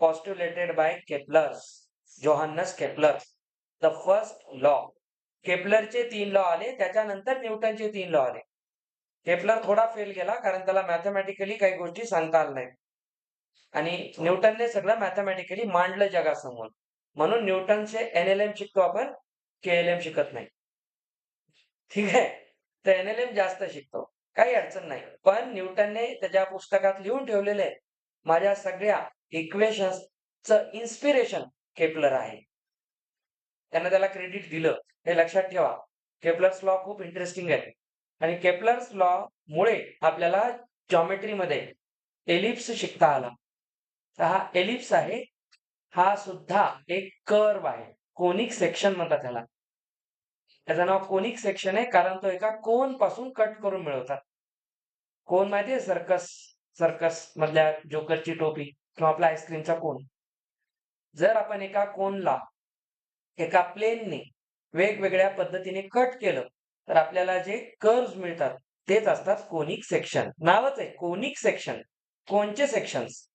postulated by Kepler. Johannes Kepler. The first law. केपलरचे 3 law आले, त्याच्यानंतर न्यूटनचे 3 लॉ आले. केपलर थोडा फेल गेला कारण त्याला मॅथमॅटिकली काही गोष्टी सांगता आल्या नाहीत. आणि न्यूटनने सगळं मॅथमॅटिकली मांडलं जगासमोर. म्हणून न्यूटनचे NLM शिकतो आपण, KLM शिकत नाही. ठीक आहे? तर NLM जास्त शिकतो. काही अडचण नाही. पण न्यूटनने त्याच्या पुस्तकात लिहून ठेवलेलं आहे, माझ्या सगळ्या इक्वेशन्सचं इन्स्पिरेशन केपलर आहे. त्यानं त्याला क्रेडिट दिलं. हे लक्षात ठेवा. केपलर्स लॉ खूप इंटरेस्टिंग आहे. आणि केपलर्स लॉ मुळे आपल्याला जॉमेट्रीमध्ये एलिप्स शिकता आला. तर हा एलिप्स आहे, हा सुद्धा एक कर्व आहे. कोनिक सेक्शन म्हणतात त्याला. त्याचं नाव कोनिक सेक्शन आहे कारण तो एका कोन पासून कट करून मिळवतात. कोन माहितीये सर्कस सर्कस मधल्या जोकरची टोपी किंवा आपला आईस्क्रीमचा कोन. जर आपण एका कोनला एका प्लेनने वेगवेगळ्या पद्धतीने कट केलं तर आपल्याला जे कर्व्स मिळतात तेच असतात कोनिक सेक्शन. नावच आहे कोनिक सेक्शन. कोनचे सेक्शन्स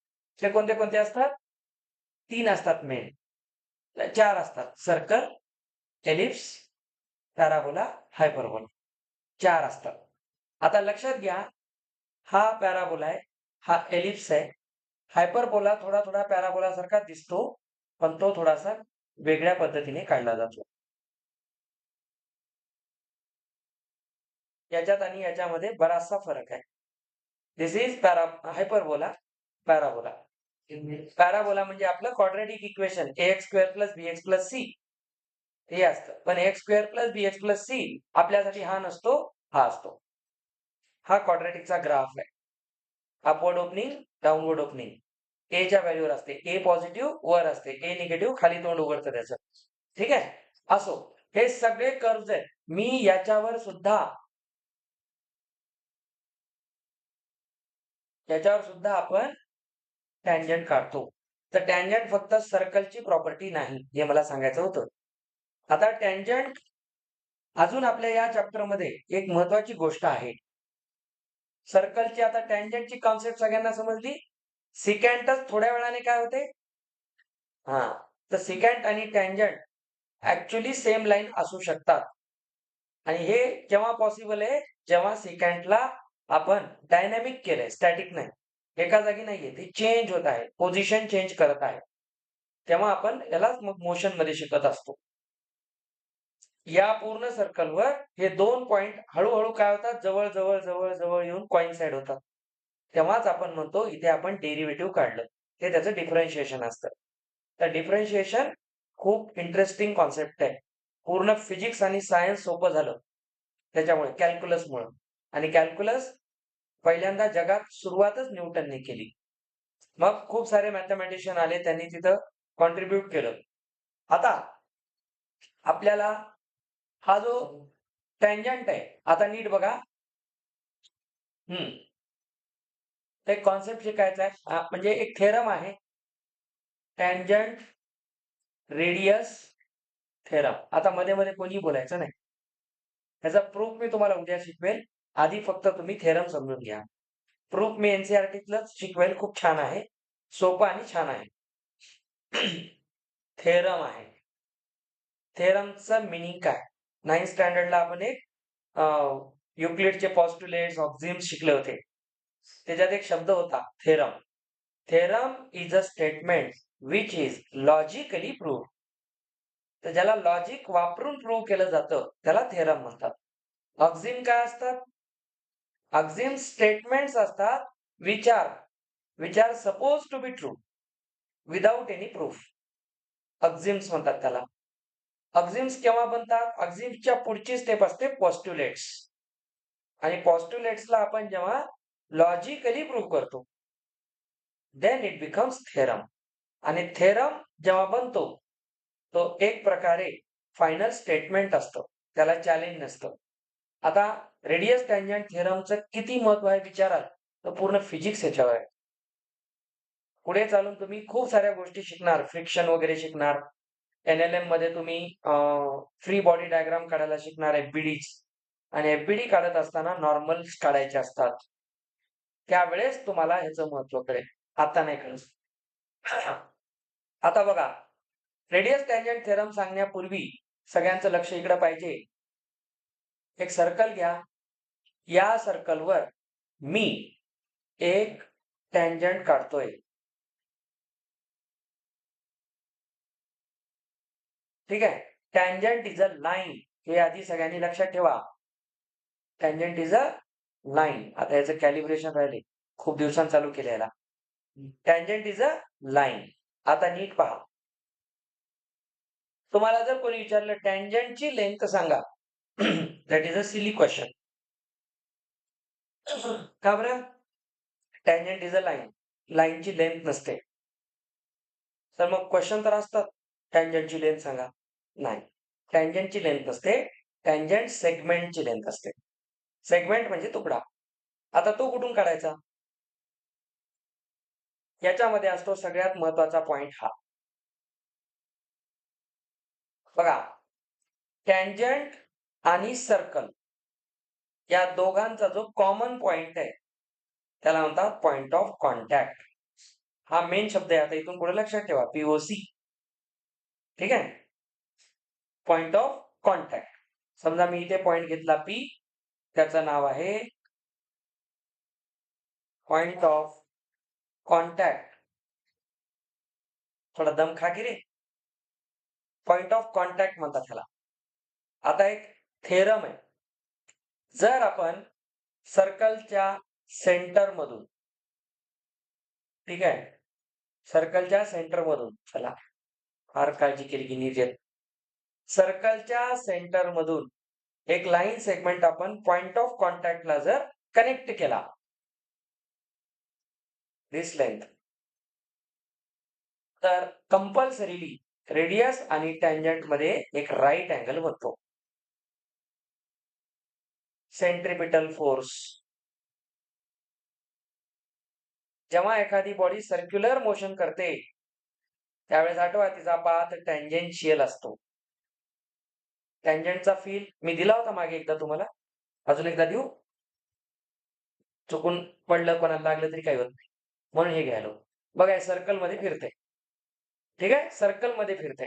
ते कोणते कोणते असतात? 3 असतात मेन. 4 असतात. Circle, ellipse, parabola, hyperbola. 4 असतात. आता लक्षात घ्या, हा पॅराबोला आहे, हा एलिप्स आहे. हायपरबोला थोडा थोडा पॅराबोलासारखा दिसतो, पण तो थोडासा वेगळ्या पद्धतीने काढला जातो. याच्यात आणि याच्यामध्ये बराचसा फरक आहे. This is hyperbola, parabola. Parabola म्हणजे आपलं quadratic equation ax square plus bx plus c हे असतं. पण ax square plus bx plus c आपल्यासाठी हा नसतो, हा असतो. हा क्वाड्रॅटिकचा ग्राफ आहे. Upward opening, downward opening. A च्या व्हॅल्यूवर असते. ए पॉझिटिव्ह वर असते. ए निगेटिव्ह खाली तोंड उघडतं त्याचं. ठीक आहे? असो. हे सगळे कर्व्स आहेत. मी याच्यावर सुद्धा आपण टँजंट काढतो. तर टँजंट फक्त सर्कलची प्रॉपर्टी नाही, हे मला सांगायचं होतं. आता टँजंट अजून आपल्या या चॅप्टरमध्ये एक महत्वाची गोष्ट आहे. सर्कलची आता टँजंटची कॉन्सेप्ट सगळ्यांना समजली. सिकँटच थोड्या वेळाने काय होते? हां. तर सिकँट आणि टँजंट ऍक्च्युअली सेम लाईन असू शकतात. आणि हे केव्हा पॉसिबल आहे? जेव्हा सिकँटला आपण डायनॅमिक केलंय, स्टॅटिक नाही. एका जागी नाहीये, ते चेंज होत आहे, पोझिशन चेंज करत आहे. तेव्हा आपण यालाच मग मोशनमध्ये शिकत असतो. या पूर्ण सर्कलवर हे 2 पॉइंट हळू-हळू काय होतात? जवळ, जवळ, जवळ, जवळ येऊन कॉइन्साइड होतात. तेव्हाच आपण म्हणतो इथे आपण डेरिव्हेटिव्ह काढलं. हे त्याचं डिफरन्शिएशन असतं. तर डिफरन्शिएशन खूप इंटरेस्टिंग कॉन्सेप्ट आहे. पूर्ण फिजिक्स आणि सायन्स सोपं झालं. त्याच्यामुळे कॅल्क्युलसमुळं. आणि कॅल्क्युलस पहिल्यांदा जगात सुरुवातच न्यूटनने केली. मग खूप सारे मॅथमॅटिशियन आले, त्यांनी तिथं कॉन्ट्रिब्यूट केलं. आता आपल्याला हा जो टँजंट आहे, आता नीट बघा. हं. एक कॉन्सेप्ट शिकायचा आहे. म्हणजे एक थेरम आहे. Tangent radius theorem. आता मध्ये-मध्ये कोणीही बोलायचं नाही. ह्याचा प्रूफ मी तुम्हाला उद्या शिकवेल. आधी फक्त तुम्ही थेरम समजून घ्या. प्रूफ मी NCERTतलंच शिकवेल. खूप छान आहे. सोपं आणि छान आहे. थेरम आहे. थेरमचं मीनिंग काय? 9th स्टँडर्डला आपण एक युक्लिडचे पॉस्ट्युलेट्स, ऑक्झिम्स शिकले होते. त्याच्यात एक शब्द होता theorem. Theorem is a statement which is logically prove. तर ज्याला लॉजिक वापरून प्रूव्ह केलं जातं त्याला थेरम म्हणतात. ऑक्झिम काय असतात? ऑक्झिम स्टेटमेंट्स असतात which are suppose to be true without any proof. Axioms म्हणतात त्याला. ऑक्झिम्स केव्हा बनतात? ऑक्झिम्सच्या पुढची स्टेप असते पॉस्ट्युलेट्स. आणि पॉस्ट्युलेट्सला आपण जेव्हा लॉजिकली प्रूव्ह करतो देन इट बिकम्स थेरम. आणि थेरम जेव्हा बनतो तो एक प्रकारे फायनल स्टेटमेंट असतं. त्याला चॅलेंज नसतं. आता रेडियस टँजंट थेरमचं किती महत्व आहे विचाराल तर पूर्ण फिजिक्स याच्यावर आहे. पुढे चालून तुम्ही खूप साऱ्या गोष्टी शिकणार. फ्रिक्शन वगैरे शिकणार. NLM मध्ये तुम्ही फ्री बॉडी डायग्राम काढायला शिकणार FBDs. आणि FBD काढत असताना नॉर्मल्स काढायचे असतात. त्यावेळेस तुम्हाला ह्याचं महत्व कळेल. आता नाही कळत. आता बघा, रेडियस टँजंट थेरम सांगण्यापूर्वी सगळ्यांचं लक्ष इकडे पाहिजे. एक सर्कल घ्या. या सर्कलवर मी एक टँजंट काढतोय. ठीक आहे. Tangent is a line. हे आधी सगळ्यांनी लक्षात ठेवा. Tangent is a line. आता याचं कॅलिब्रेशन राहिले, खूप दिवसांनी चालू केलं याला. Tangent is a line. आता नीट पहा. तुम्हाला जर कोणी विचारलं टँजंटची लेंथ सांगा, that is a silly question. का बरं? Tangent is a line. लाईनची लेंथ नसते. तर मग क्वेश्चन तर असतात, टँजंटची लेंथ सांगा. नाही, टँजंटची लेंथ नसते. टँजंट सेगमेंटची लेंथ असते. सेगमेंट म्हणजे तुकडा. आता तो कुठून काढायचा? याच्यामध्ये असतो सगळ्यात महत्वाचा पॉइंट हा. बघा, टँजंट आणि सर्कल या दोघांचा जो कॉमन पॉइंट आहे, त्याला म्हणतात पॉइंट ऑफ कॉन्टॅक्ट. हा मेन शब्द आहे. आता इथून पुढे लक्षात ठेवा, पीओसी. ठीक आहे, पॉइंट ऑफ कॉन्टॅक्ट. समजा मी इथे पॉइंट घेतला पी, त्याचं नाव आहे पॉइंट ऑफ कॉन्टॅक्ट. थोडा दम खा की रे. पॉइंट ऑफ कॉन्टॅक्ट म्हणतात त्याला. आता एक थेरम आहे. जर आपण सर्कलच्या सेंटर मधून, ठीक आहे, सर्कलच्या सेंटर मधून, चला फार काळजी केली की नीट येत. सर्कलच्या सेंटर मधून एक लाईन सेगमेंट आपण पॉइंट ऑफ कॉन्टॅक्टला जर कनेक्ट केला, दिस लेंथ, तर कंपल्सरीली रेडियस आणि टँजंट मध्ये एक राईट अँगल बनतो. Centripetal force. जेव्हा एखादी बॉडी सर्क्युलर मोशन करते, त्यावेळेस आठवा तिचा पाथ टँजेन्शियल असतो. टँजंटचा फील मी दिला होता मागे एकदा तुम्हाला, अजून एकदा देऊ? चुकून पडलं, कोणाला लागलं तरी काही होत नाही, म्हणून हे घ्यायलो. बघा, सर्कल मध्ये फिरते. ठीक आहे, सर्कल मध्ये फिरते.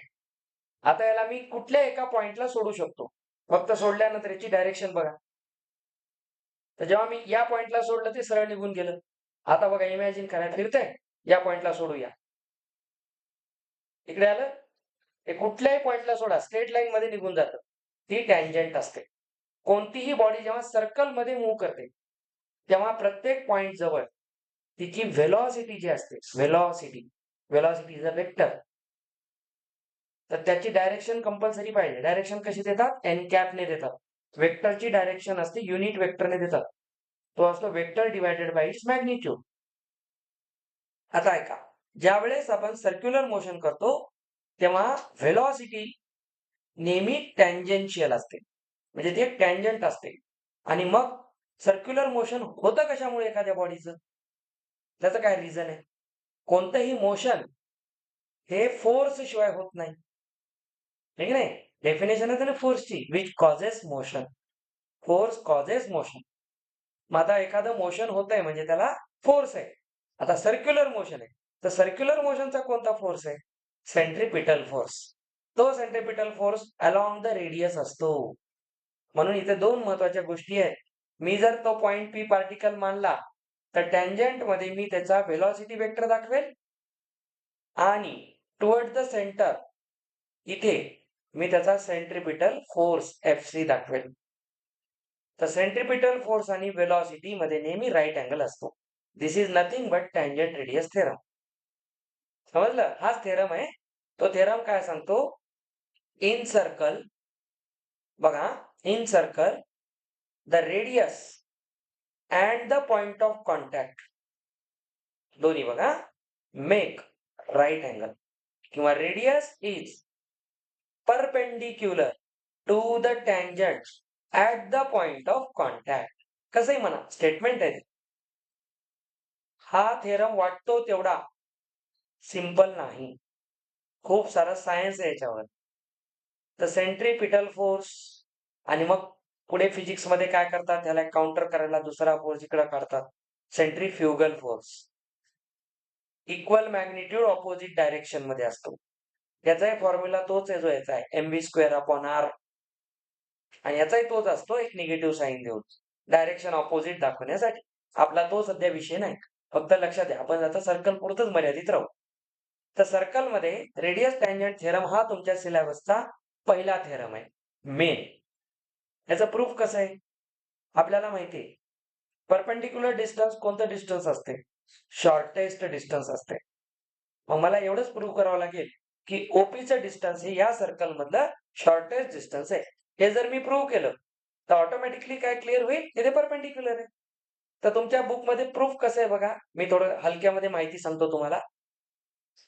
आता याला मी कुठल्या एका पॉइंटला सोडू शकतो. फक्त सोडल्यानंतर याची डायरेक्शन बघा. तर जेव्हा मी या पॉइंटला सोडलं, ते सरळ निघून गेलं. आता बघा, इमॅजिन करा, फिरतंय, या पॉइंटला सोडूया. इकडे आलं, हे कुठल्याही पॉइंटला सोडा, स्ट्रेट लाईन मध्ये निघून जातं. ती टँजंट असते. कोणतीही बॉडी जेव्हा सर्कल मध्ये मूव्ह करते, तेव्हा प्रत्येक पॉइंट जवळ तिची व्हेलॉसिटी जी असते, व्हेलॉसिटी इज अ वेक्टर, तर त्याची डायरेक्शन कंपल्सरी पाहिजे. डायरेक्शन कशी देतात? एन कॅपने देतात. वेक्टरची डायरेक्शन असते युनिट वेक्टरने देतात. तो असतो vector divided by it's magnitude. आता ऐका, ज्यावेळेस आपण सर्क्युलर मोशन करतो, तेव्हा व्हेलॉसिटी नेहमी टँजेन्शियल असते, म्हणजे ती एक टँजंट असते. आणि मग सर्क्युलर मोशन होतं कशामुळे एखाद्या बॉडीचं? त्याचं काय रिझन आहे? कोणतंही मोशन हे फोर्स शिवाय होत नाही, ठीक नाही? डेफिनेशन आहे ना फोर्सची, which causes motion. Force causes motion. मग आता एखादं मोशन होत आहे म्हणजे त्याला फोर्स आहे. आता सर्क्युलर मोशन आहे, तर सर्क्युलर मोशनचा कोणता फोर्स आहे? Centripetal force. तो centripetal force along the radius असतो. म्हणून इथे दोन महत्वाच्या गोष्टी आहेत. मी जर तो पॉइंट पी पार्टिकल मानला, तर टँजंट मध्ये मी त्याचा व्हेलॉसिटी वेक्टर दाखवेल, आणि टुवर्ड द सेंटर इथे मी त्याचा सेंट्रिपिटल फोर्स एफसी दाखवेल. तर सेंट्रिपिटल फोर्स आणि व्हेलॉसिटी मध्ये नेहमी राईट अँगल असतो. This is nothing but tangent radius theorem. समजलं? हाच थेरम आहे. तो थेरम काय सांगतो? इन सर्कल, बघा, in circle the radius and the point of contact, दोन्ही बघा, मेक राईट अँगल, किंवा radius is perpendicular to the tangent at the point of contact. कसंही म्हणा, स्टेटमेंट आहे. हा थेरम वाटतो तेवढा सिंपल नाही, खूप सारा सायन्स आहे याच्यावर. तर सेंट्रिपिटल फोर्स, आणि मग पुढे फिजिक्स मध्ये काय करतात, त्याला काउंटर करायला दुसरा फोर्स इकडे काढतात, centrifugal force. Equal magnitude opposite direction मध्ये असतो. याचाही फॉर्म्युला तोच आहे जो याचा आहे, mv स्क्वेअर अपॉन आर. आणि याचाही तोच असतो, एक निगेटिव्ह साईन देऊन, डायरेक्शन ऑपोजिट दाखवण्यासाठी. आपला तो सध्या विषय नाही, फक्त लक्षात द्या, आपण आता सर्कल पुरतच मर्यादित राहू. तर सर्कल मध्ये रेडियस टँजंट थेरम हा तुमच्या सिलेबसचा पहिला थेरम आहे, मेन. याचं प्रूफ कसं आहे? आपल्याला माहिती आहे परपेंडिक्युलर डिस्टन्स कोणतं डिस्टन्स असते? शॉर्टेस्ट डिस्टन्स असते. मग मला एवढंच प्रूव्ह करावं लागेल की ओपीचं डिस्टन्स हे या सर्कल मधलं शॉर्टेस्ट डिस्टन्स आहे. हे जर मी प्रूव्ह केलं तर ऑटोमॅटिकली काय क्लिअर होईल? हे परपेंडिक्युलर आहे. तर तुमच्या बुकमध्ये प्रूफ कसं आहे बघा. मी थोडं हलक्यामध्ये माहिती सांगतो तुम्हाला.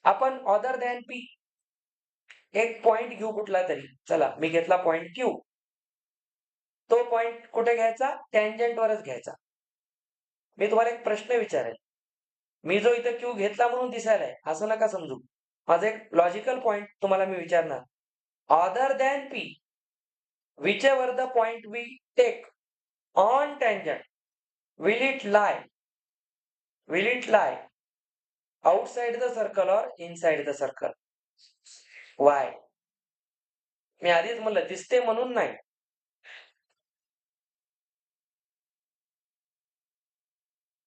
आपण अदर दॅन पी एक पॉइंट घेऊ कुठला तरी. चला मी घेतला पॉइंट क्यू. तो पॉइंट कुठे घ्यायचा? टँजंटवरच घ्यायचा. मी तुम्हाला एक प्रश्न विचारेल. मी जो इथं क्यू घेतला म्हणून दिसायलाय असं नका समजू. माझा एक लॉजिकल पॉइंट तुम्हाला मी विचारणार. Other than P whichever the point we take on tangent will it lie outside the circle or inside the circle? Why? मी आधीच म्हणलं दिसते म्हणून नाही.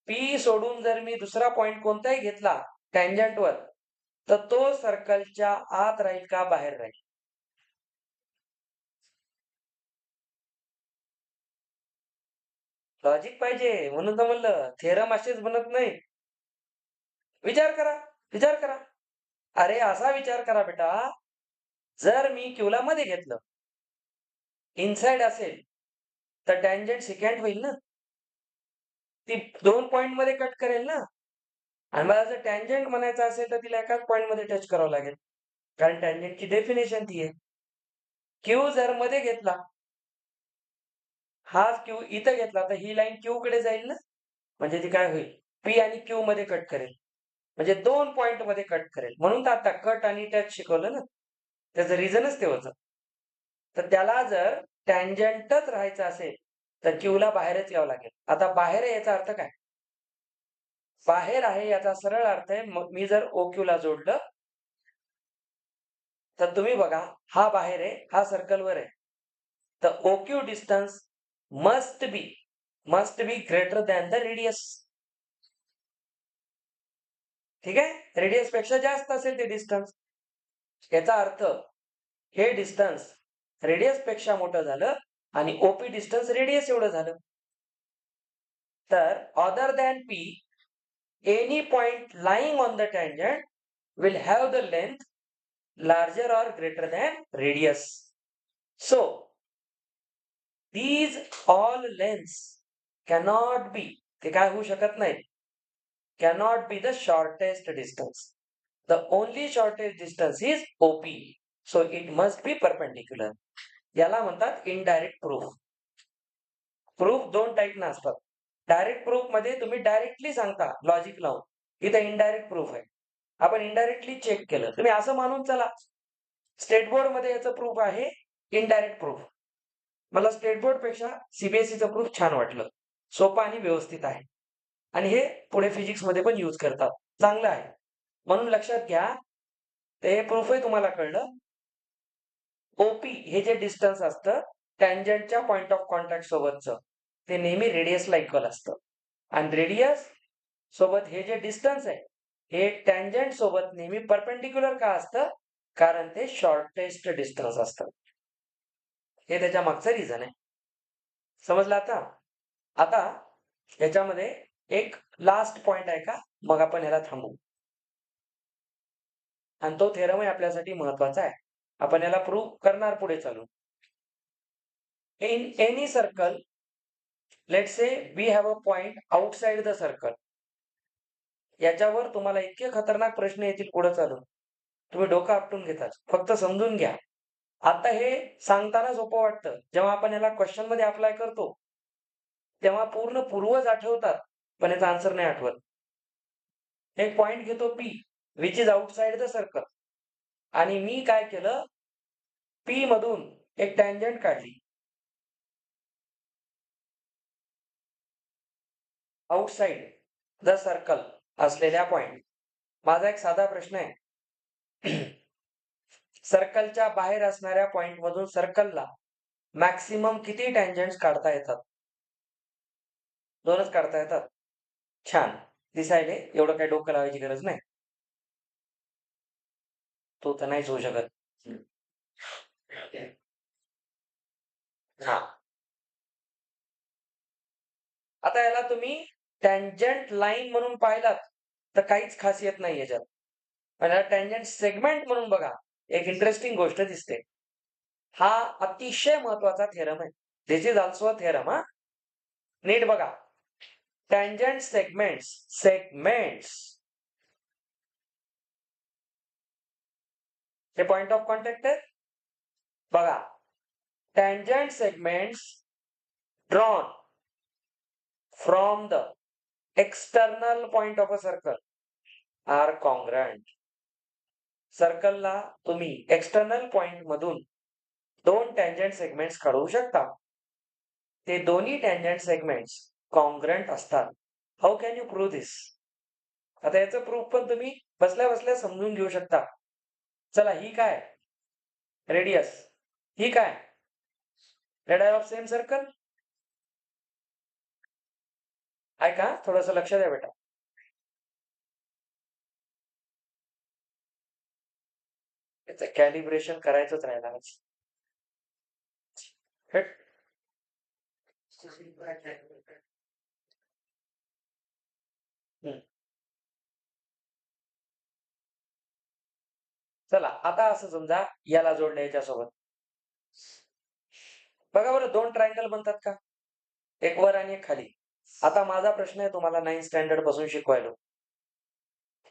पी सोडून जर मी दुसरा पॉइंट कोणताही घेतला टँजंटवर तर तो सर्कलच्या आत राहील का बाहेर राहील? लॉजिक पाहिजे म्हणून तर म्हणलं थेरम असेच बनत नाही. विचार करा, विचार करा. अरे असा विचार करा बेटा, जर मी क्यूला मध्ये घेतलं इनसाइड असेल तर टँजंट सिकँट होईल ना. ती 2 पॉइंट मध्ये कट करेल ना. आणि मला जर टँजंट म्हणायचं असेल तर तिला एकाच पॉइंट मध्ये टच करावं लागेल. कारण टँजंटची डेफिनेशन ती आहे. क्यू जर मध्ये घेतला, हा क्यू इथं घेतला तर ही लाईन क्यू कडे जाईल ना. म्हणजे ती काय होईल? पी आणि क्यू मध्ये कट करेल. म्हणजे 2 पॉइंट मध्ये कट करेल. म्हणून तर आता कट आणि टच शिकवलं ना. त्याचं रिझनच ते होतं. तर त्याला जर टँजंटच राहायचं असेल तर क्यूला बाहेरच यावं लागेल. आता बाहेर याचा अर्थ काय? बाहेर आहे याचा सरळ अर्थ आहे मग मी जर OQ ला जोडलं तर तुम्ही बघा हा बाहेर आहे, हा सर्कलवर आहे. तर OQ distance must be greater than the radius. ठीक आहे? रेडियस पेक्षा जास्त असेल ते डिस्टन्स. याचा अर्थ हे डिस्टन्स रेडियस पेक्षा मोठं झालं आणि OP डिस्टन्स रेडियस एवढं झालं. तर other than P any point lying on the tangent will have the length larger or greater than radius. So, these all lengths cannot be, ते काय होऊ शकत नाही, cannot be the shortest distance. The only shortest distance is OP. So, it must be perpendicular. याला म्हणतात indirect proof. प्रूफ 2 टाईपनं असतात. डायरेक्ट प्रूफ मध्ये तुम्ही डायरेक्टली सांगता लॉजिक लावून. इथं इनडायरेक्ट प्रूफ आहे. आपण इनडायरेक्टली चेक केलं. तुम्ही असं मानून चला स्टेट बोर्ड मध्ये याचं प्रूफ आहे इनडायरेक्ट प्रूफ. मला स्टेट बोर्ड पेक्षा सीबीएसईचं प्रूफ छान वाटलं. सोपं आणि व्यवस्थित आहे. आणि हे पुढे फिजिक्स मध्ये पण यूज करतात. चांगलं आहे. म्हणून लक्षात घ्या. ते प्रूफही तुम्हाला कळलं. ओपी हे जे डिस्टन्स असतं टँजंटच्या पॉइंट ऑफ कॉन्टॅक्ट सोबतचं ते नेहमी रेडियसला इक्वल असतं. आणि रेडियस सोबत हे जे डिस्टन्स आहे हे टँजंट सोबत नेहमी परपेंडिक्युलर का असतं? कारण ते शॉर्टेस्ट डिस्टन्स असतं. हे त्याच्या मागचं रिझन आहे. समजलं आता? आता याच्यामध्ये एक लास्ट पॉइंट आहे का मग आपण याला थांबू. आणि तो थेरमही आपल्यासाठी महत्वाचा आहे. आपण याला प्रूव्ह करणार पुढे चालून. In any circle, let's say we have a point outside the circle. याच्यावर तुम्हाला इतके खतरनाक प्रश्न येतील पुढे चालून. तुम्ही डोकं आपटून घेतात. फक्त समजून घ्या. आता हे सांगताना सोपं वाटतं. जेव्हा आपण याला क्वेश्चन मध्ये अप्लाय करतो तेव्हा पूर्ण पूर्वज आठवतात पण याचा आन्सर नाही आठवत. एक पॉइंट घेतो P which is outside the circle आणि मी काय केलं P मधून एक टँजंट काढली आउटसाइड द सर्कल असलेल्या पॉइंट. माझा एक साधा प्रश्न आहे. सर्कलच्या बाहेर असणाऱ्या पॉइंट मधून सर्कलला मॅक्सिमम किती टँजंट्स काढता येतात? 2च काढता येतात. छान दिसायले एवढं काही डोकं लावायची गरज नाही. तो तर नाहीच होऊ शकत. हा आता याला तुम्ही टँजंट लाईन म्हणून पाहिलात तर काहीच खासियत नाही याच्यात. पण याला टँजंट सेगमेंट म्हणून बघा, एक इंटरेस्टिंग गोष्ट दिसते. हा अतिशय महत्वाचा थेरम आहे. This is also a theorem हां. नीट बघा. टँजंट सेगमेंट्स हे पॉइंट ऑफ कॉन्टॅक्ट आहे. बघा. Tangent segments drawn from the external point of a circle are congruent. सर्कलला तुम्ही एक्सटर्नल पॉइंट मधून 2 टँजंट सेगमेंट्स काढू शकता. ते दोन्ही टँजंट सेगमेंट्स कॉन्ग्रंट असतात. How can you prove this? आता याचं प्रूफ पण तुम्ही बसल्या बसल्या समजून घेऊ शकता. चला ही काय? रेडियस. ही काय? रेडाय ऑफ सेम सर्कल. ऐका थोडंसं लक्ष द्या बेटा. याचं कॅलिब्रेशन करायचंच राहिला. हट. हं. चला आता असं समजा याला जोडलं याच्यासोबत. बघा बरं 2 ट्रायंगल बनतात का? एक वर आणि एक खाली. आता माझा प्रश्न आहे तुम्हाला 9th स्टँडर्ड पासून शिकवायलो.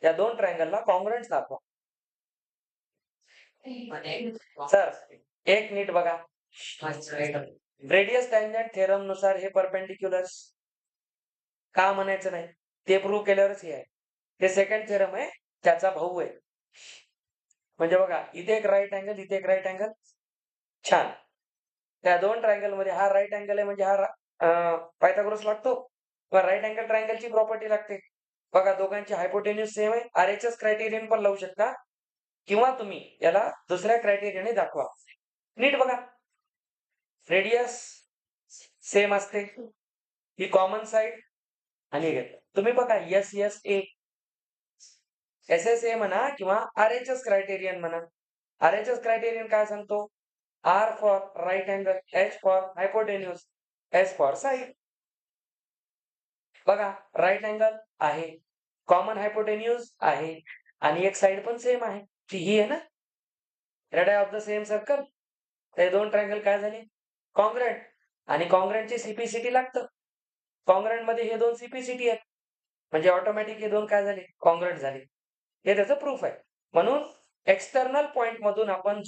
या 2 ट्रायंगलला कॉन्ग्रंट्स दाखवा. सर एक नीट बघा. रेडियस टँजंट थेरम नुसार हे परपेंडिक्युलर्स का म्हणायचं नाही? ते प्रूव्ह केल्यावरच हे आहे. हे सेकंड थेरम आहे, त्याचा भाऊ आहे. म्हणजे बघा इथे एक राईट अँगल, इथे एक राईट अँगल. छान. त्या 2 ट्रायंगल मध्ये हा राईट अँगल आहे म्हणजे हा पायथागोरस लागतो. किंवा राईट अँगल ट्रायंगलची प्रॉपर्टी लागते. बघा दोघांची हायपोटेन्यूज सेम आहे. आरएचएस क्रायटेरियन पण लावू शकता. किंवा तुम्ही याला दुसऱ्या क्रायटेरियाने दाखवा. नीट बघा. रेडियस सेम असते. ही कॉमन साइड आणि तुम्ही बघा एस-एस-ए. एस-एस-ए म्हणा किंवा आरएचएस क्रायटेरियन म्हणा. आरएचएस क्रायटेरियन काय सांगतो? R for right angle, H for hypotenuse, S for side. बघा राईट अँगल आहे, कॉमन हायपोटेन्यूज आहे आणि एक साइड पण सेम आहे. ती ही आहे ना? रेडाय ऑफ द सेम सर्कल. ते 2 ट्रायंगल काय झाले? कॉन्ग्रंट. आणि कॉन्ग्रंटची सीपीसीटी लागतं. कॉन्ग्रंट मध्ये हे 2 सीपीसीटी आहेत. म्हणजे ऑटोमॅटिक हे 2 काय झाले? कॉन्ग्रंट झाले. हे त्याचं प्रूफ आहे. म्हणून एक्सटर्नल पॉइंट मधून आपण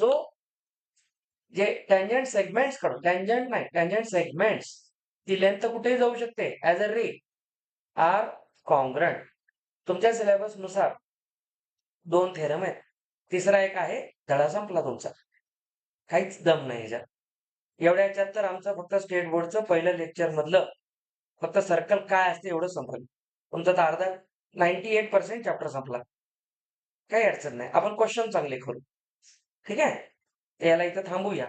जे टँजंट सेगमेंट्स काढू, टँजंट नाही, टँजंट सेगमेंट्स, ती लेंथ कुठेही जाऊ शकते as a ray are congruent. तुमच्या सिलेबस नुसार 2 थेरम आहेत. तिसरा एक आहे, धडा संपला तुमचा. काहीच दम नाही याच्यात. एवढ्या ह्याच्यात तर आमचं फक्त स्टेट बोर्डचं पहिलं लेक्चर मधलं फक्त सर्कल काय असते एवढं संपलं. तुमचा तर अर्धा 98% चॅप्टर संपला. काही अडचण नाही. आपण क्वेश्चन चांगले करू. ठीक आहे? याला इथं थांबूया.